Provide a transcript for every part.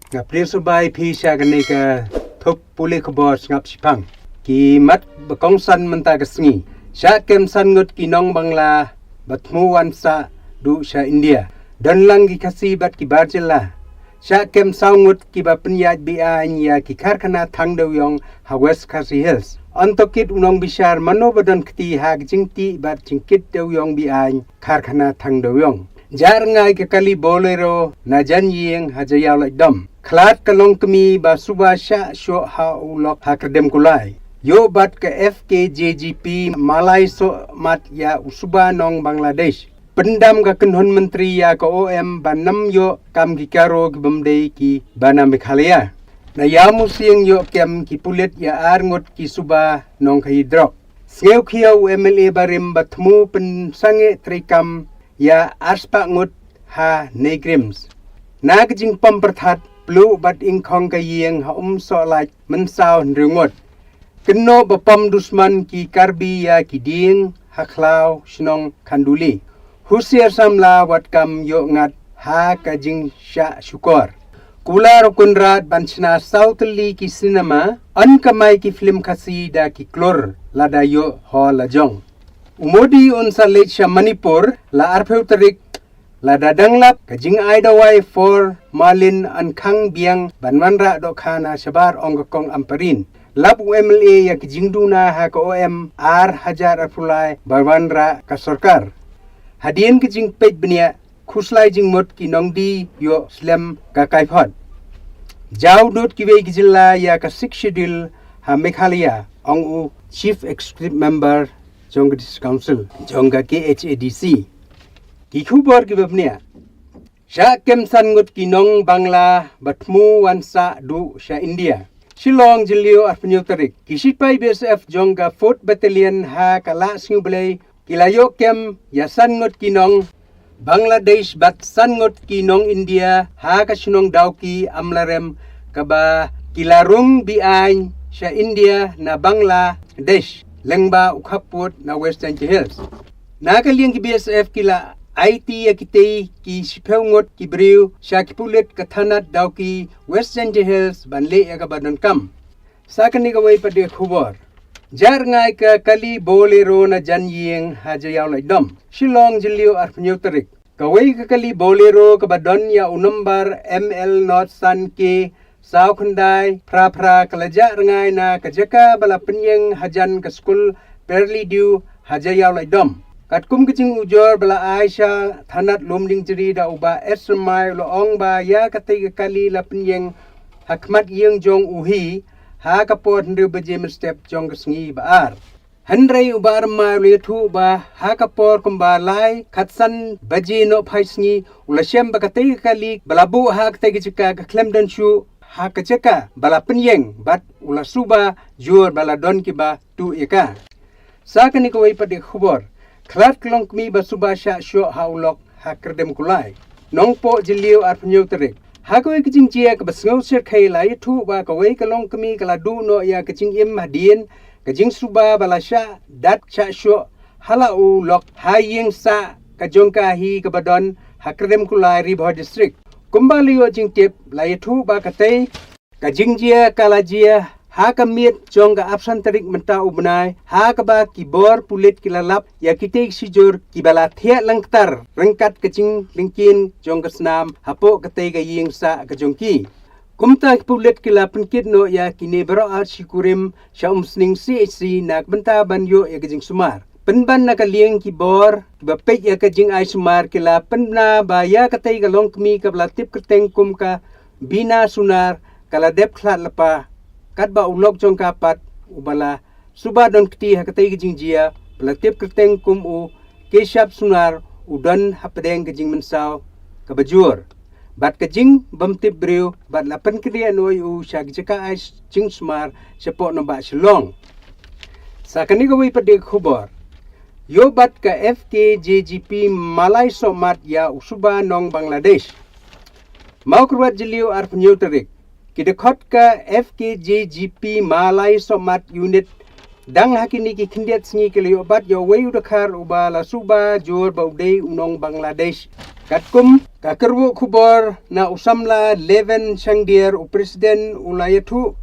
April subai pi syagani ka thup puli kebor ngap sipang. Ki mat bekong san menta kesngi. Syak kem san ngut kinong Bangla batmu wansa du sya India. Dan lang ki kasi bat ki barjela. Syak kem saungut ki ba penyat BA ya ki karkana thang dewyong ha West Khasi Hills. Antokit unong bishar mano badan kti ha jingti bat jingkit dewyong BA karkana thang dewyong. Jar ngai ke kali bolero na janjing hajayau lai dam. Klat kalong kemi ba subasha syo ha ulok ha kedem kulai. Yo bat ke FKJGP Malay so mat ya usuba nong Bangladesh. Pendam ka kenhon menteri ya ke OM banam yo kam ki karo ki bemdei ki bana Meghalaya. Na ya musieng yo kem ki pulit ya arngot ki suba nong kahidrok. Sngeu khiau MLA barim batmu pensange trikam ya aspa ngut ha negrims. Nagjing pamperthat plu bat ingkong kayeng ha so like mensau nrungot. Keno bapam dusman ki karbi ya ki ding ha klau shnong kanduli. Husiar samla wat kam yo ngat ha kajing sya syukor. Kula rukunrat banchna sautli ki cinema an kamai ki film khasi da ki klor lada yo ho lajong. Umodi unsa lecha Manipur la arpheu tarik la dadanglap kajing aidawai for malin ankang biang banwanra dokhana sabar ongkong amparin lap UMLA ya kajing duna ha ka OM ar hajar arpulai banwanra ka sarkar hadien kajing pej benia khuslai jing mot ki nongdi yo slam ka kaifot jaw dot ki wei jilla ya ka six schedule ha Meghalaya ong u chief executive member Jongga District Council, Jongga KHADC. Kikubor kibabnia. Sya kem sangut kinong Bangla batmu wansa du sya India. Shillong jilio arpenyo tarik. Kisipai BSF Jongga 4th Battalion ha kala singublay. Kilayo kem ya sangut kinong Bangladesh bat sangut kinong India ha kasunong dawki amlarem kaba kilarung biay sya India na Bangladesh. Lengba ukhaput na Western Hills. Nakaliang ki BSF kila IT ya kitay ki sipeungot ki briu sya kipulit kathanat daw ki Western Hills banle ya kabadan kam. Sa kanigaway pa di khubor. Jar ngai ka kali bolero na janjing hajayaw lai dam. Shillong jilio arpenyo tarik. Kaway ka kali bolero kabadon ya unambar ML North Sun ke Sao khandai pra kalaja rengai na kajaka bala penyeng hajan ke skul perli diu hajayaw lai dom. Katkum kecing ujor bala Aisyah thanat lumding jeri da uba esmai loong ba ya katiga kali la penyeng hakmat yang jong uhi ha kapot ndu beje step jong kesngi baar. Handrai ubar ma letu ba ha kapor kumbalai khatsan beje no phaisngi ulasem ba katiga kali balabu ha katiga jika ka klemdan shu ha kaceka bala penyeng bat ula suba jur bala don kiba tu eka. Sa kani kawai padi khubor. Klat kelong kmi ba suba sya syo ha ulok ha kerdem kulai. Nong po jilio arpenyo terik. Ha kawai kecing jia ke basngau sir kai lai tu ba kawai kelong kmi kala du no ya kecing im hadien kecing suba bala sya dat sya syo hala ulok ha yeng sa kajongka hi kabadon ha kerdem kulai Ribho district. Kumbali yo jing tip lai thu ba katay kajing jia kalajia ha kamit jongga absan tarik menta ubnai ha kaba kibor pulit kilalap ya kitay sijur kibala thia langtar rengkat kajing lingkin jongga snam hapo katay gaying sa kajongki kumta pulit kila penkit no ya kini bero at sikurim sya umsning CHC nak benta banyo ya kajing sumar. Penban na kaliang kibor, bapet ya kajing ay sumar kila penna baya katay galong kmi kablatip kateng kum ka bina sunar kaladep klat lapa katba ulok jong kapat ubala suba don kti ha katay kajing jia balatip kateng kum u keshap sunar udan hapadeng kajing mensaw kabajur. Bat kajing bamtip briu bat lapan kriya noy u syagijaka ay jing sumar sepok nombak silong. Sa kanigaway padig khubor. Yobat ka FKJGP Malay Somat ya usuba nong Bangladesh. Mau kurwat jilio arpenyo terik. Kidekot ka FKJGP Malay Somat Unit dang hakini ki khindiat sngi ke leo bat yo wei udakhar uba la suba jor baudei unong Bangladesh katkum ka kerwo khubor na usamla 11 sangdier u presiden ulayathu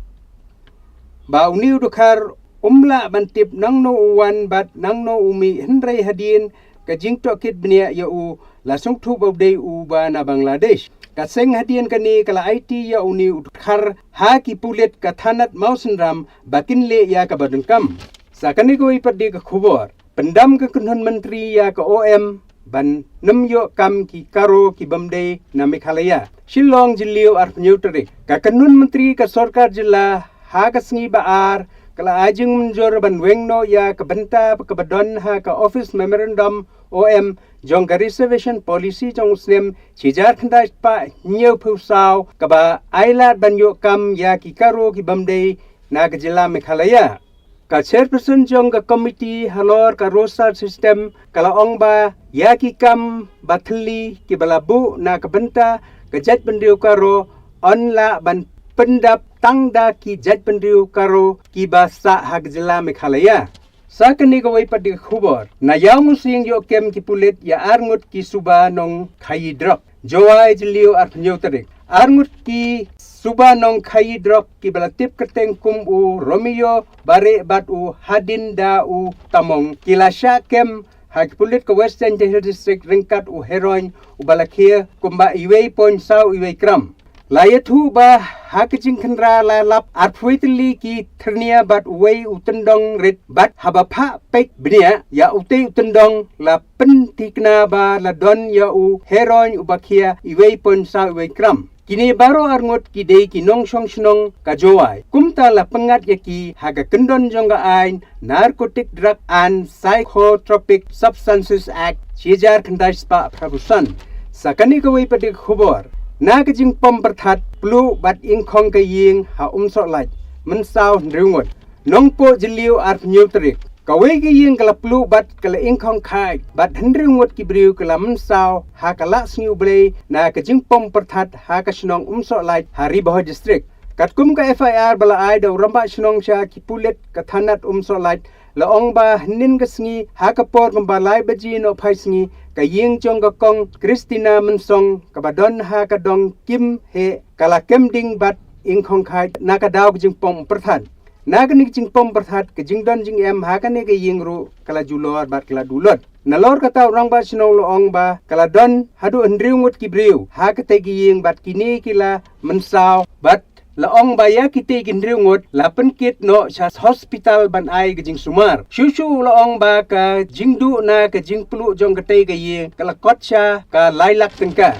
ba uni udakhar umla bantip nangno uwan bat nangno umi hendrai hadin ka jingto kit bnia ya u lasung thu baudei uba na Bangladesh kaseng hadian kani kala IT ya uni udakhar ha ki pulet ka thanat mausenram bakin le ya ka badengkam sakani ko ipadi ka khubor pendam ke kunhun menteri ya ka OM ban namyo kam ki karo ki bamde na Meghalaya Shillong jiliu ar penyutri ka kanun menteri ka sarkar jilla ha ka sngi baar kala ajing menjor ban wengno ya ka benta ka badon ha ka office memorandum OM jong ka reservation policy jong snem chijar khanda pa new phusau ka ba ailat ban yo kam ya ki karo ki bamde na ka jilla Meghalaya ka chairperson jong ka committee halor ka roster system kala ong ba ya ki kam bathli ki balabu na ka benta ka jat bandiu karo onla ban pendap tangda ki jat bandiu karo ki basa hak jilla Meghalaya sakani ko wai padi khubor na yaung sing yo kem ki pulit ya arngut ki suba nong khai drop joai jliu ar phnyotarik arngut ki suba nong khai drop ki balatip keteng kum u Romeo bare bat u hadin da u tamong kilasha kem hak pulit ko Western Hill District ringkat u heroin u balakhia kumba iwei point sau iwei kram layathu ba hakijing khandra la lap arfuitli ki thnia bat wei utendong rit bat habapha pek bnia ya uti utendong la pentikna ba la don ya u heroin u bakhia iwei point sau iwei kram kini baro arngot ki dei ki nong song snong ka joai kumta la pengat ya ki haga kendon jongga ain narcotic drug and psychotropic substances act chijar khandai spa prabusan sakani ko wei padi khubor na ka jing pom perthat plu bat ing khong ka ying ha so lait men sao ringot nong po jiliu ar nyutrik ka wei ka ying kala plu bat kala ing khong khai bat ringot ki briu kala men sao ha kala sniu blei na ka jing pom perthat ha ka snong so lait hari boh district katkum ka FIR bala ai do ramba snong sha ki pulet ka thanat so lait la ong ba nin ka sngi ha ka por ba lai baji no phai sngi ka ying chong ka kong Christina Mensong ka badon ha ka dong kim he kala kem ding bat ing khong khai na ka daw jing pom perthat na ka nik jing pom perthat ka jing don jing em ha ka ne ka ying ru kala julor bat kala dulot na lor ka taw rang ba sinong lo ong ba kala don hadu andriu ngut ki briu ha ka te ki ying bat kini kila mensao bat la ong baya kite ginriu ngot la penkit no sa hospital ban ai ke jing sumar shushu la ong ba ka jingdu na ka jingplu jong kate ka ye kala kotcha ka lailak tengka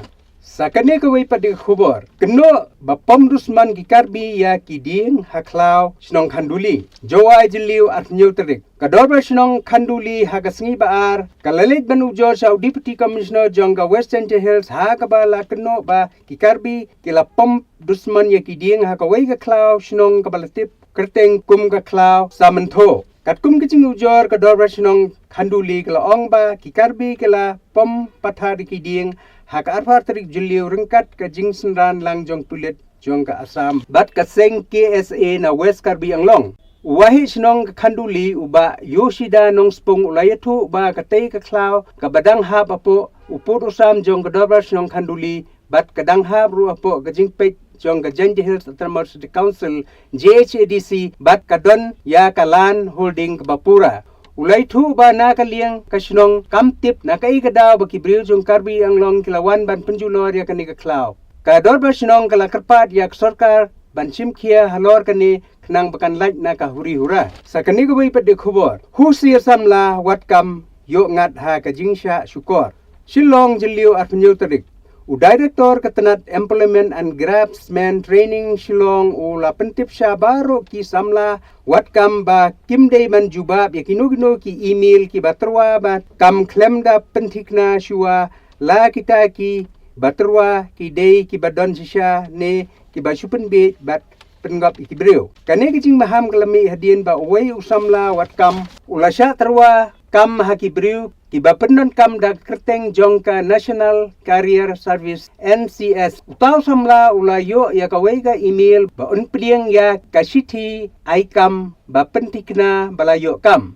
sakane ka wei padi khubor keno ba pom dusman ki karbi ya ki ding haklau snong khanduli jowai jiliu ar nyutrik ka dorba snong khanduli ha ka sngi baar ka lalit banu jo sa deputy commissioner jong ka Western Hills ha ka ba la keno ba ki karbi kila pom dusman ya ki ding ha ka wei ka klau snong ka balatip kerteng kum ka klau samantho katkum ki chingu jor ka dorba snong khanduli kala ong ba ki karbi kala pom pathar ki ding hak arfar tarik juliu ringkat ka jingsenran lang jong pulit jong ka Assam bat ka seng KSA na West Karbi Anglong wahi snong khanduli uba Yoshida nong spung ulayathu ba ka tei ka klau ka badang ha papo upur usam jong ka dobra snong khanduli bat kadang ha ru apo ka jingpet jong ka Janji Hills Autonomous City Council JHADC bat ka don ya ka land holding ka bapura ulai thu ba na ka liang ka snong kamtip na kai ka daw ba ki briu jong Karbi Anglong kilawan ban penjulor ya kani ka klaw ka dor ba snong kala kerpat ya sarkar ban simkhia halor kani khnang bakan lait na ka huri hura sakani ko bai pade khubor hu sir samla wat kam yo ngat ha ka jingsha shukor Shillong jiliu arpnyutarik u director katanat employment and craftsman training Shillong u la pentip sha baro ki samla wat kam ba kim dei man jubab ya kinugno ki email ki batrwa ba kam klemda pentikna shua la kita ki batrwa ki dei ki badon sisha ne ki basupen be bat penggap iki breu kane ki jing maham kalami hadien ba wei usamla wat kam ulasha terwa kam haki breu Kiba penonton da kerteng jongka National Career Service NCS utau samla ula yo ya kawega email ba unpriang ya kasiti aikam ba pentikna balayo kam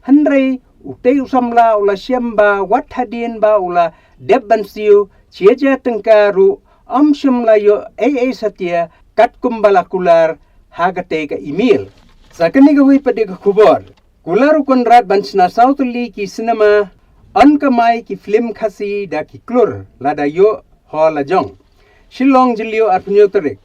handre utei usamla ula syamba wat hadin ba ula debbansiu cieja tengkaru amsyamla yo AA satya kat kumbala kular hagate ka email sakani gawi pade ka khubor Kularu Konrad bansna sautli ki cinema ankamai ki film khasi da ki klur lada yo hola jong Shillong jilio arpunyo terik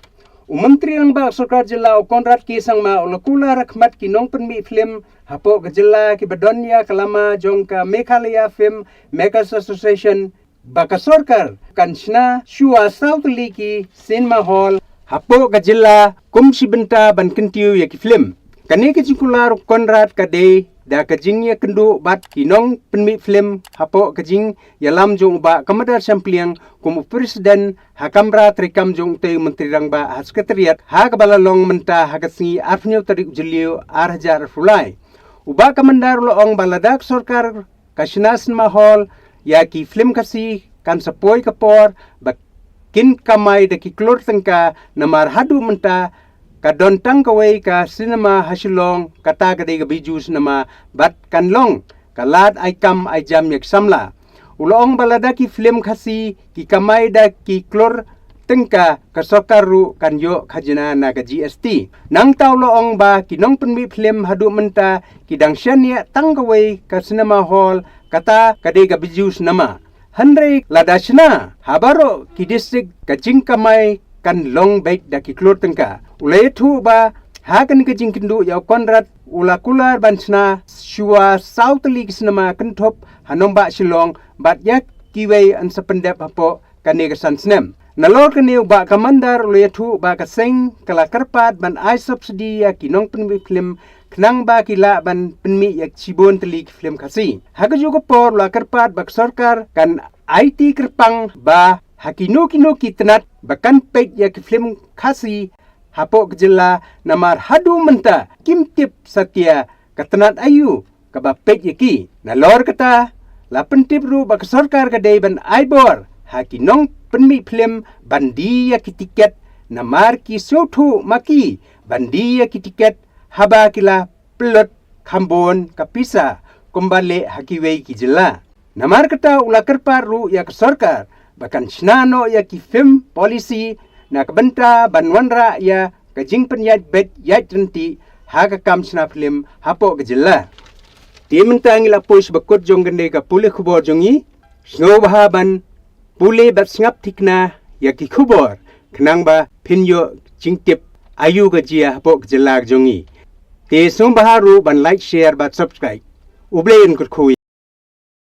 Umantri ang ba sarkar jila o Konrad ki sangma ulakula rakhmat ki nong penmi film hapo ke jila ki badonya kalama jong ka Meghalaya Film Makers Association baka sarkar kansna shua sautli ki cinema hall hapo ke jila kumsi benta ban kentiu ya ki film Kani kejingkular Konrad kade da kejingnya kendu bat kinong penmi film hapo kejing yalam jong ba kamadar sampliang kumu presiden hakamra trikam jong te menteri rang ba sekretariat ha kabalalong menta hakasngi arfnyo tarik julio arhajar fulai uba kamandar loong baladak sarkar kasinasan mahol ya ki film kasi kan sapoi kapor ba kin kamai da ki klor tengka namar hadu menta kadon tangkawai ka cinema hasilong kata kadai biju nama bat kanlong kalad aikam aijam yak samla ulong baladaki film khasi ki kamai da ki klor tengka kasokaru kanyo khajina na ka GST nang taulong ba kinong penmi film hadu menta kidang syania tangkawai ka cinema hall kata kadai biju nama handre ladashna habaro ki district kajing kamai kan long baik da ki klor tengka ulai thu ba hakan ke jingkindu ya Konrad ula kular bansna shua sautli kisnama kenthop hanomba silong bat yak kiwei an sapendap hapo kane kesan snem nalor kene ba kamandar ulai thu ba kaseng kala karpat ban ai subsidi ya kinong penmi film knang ba kila ban penmi yak cibon teli film kasi haga juga por la karpat bak sarkar kan IT kerpang ba hakino kino kitnat bakan pek ya ki film kasi hapo kejela namar hadu menta kimtip satya katanat ayu kabapek yaki nalor kata la pentip ru bak sarkar kadai ban aibor hakinong penmi film bandi ya ki tiket namar ki sotu maki bandi ya ki tiket haba kila plot khambon kapisa kumbale hakiwei ki jela namar kata ula kerpar ru ya sarkar bahkan snano ya ki film polisi na kabenta banwanra ya kajing penyat bet yat renti haga kam sna film hapo kejela ti mentang ila pus bakut jong gende ka pulih khubor jongi snow bahaban pulih bat sngap tikna ya ki khubor khnang ba pinyo jingtip ayu ga jia hapo kejela jongi te sum baharu ban like share bat subscribe ublein kut khui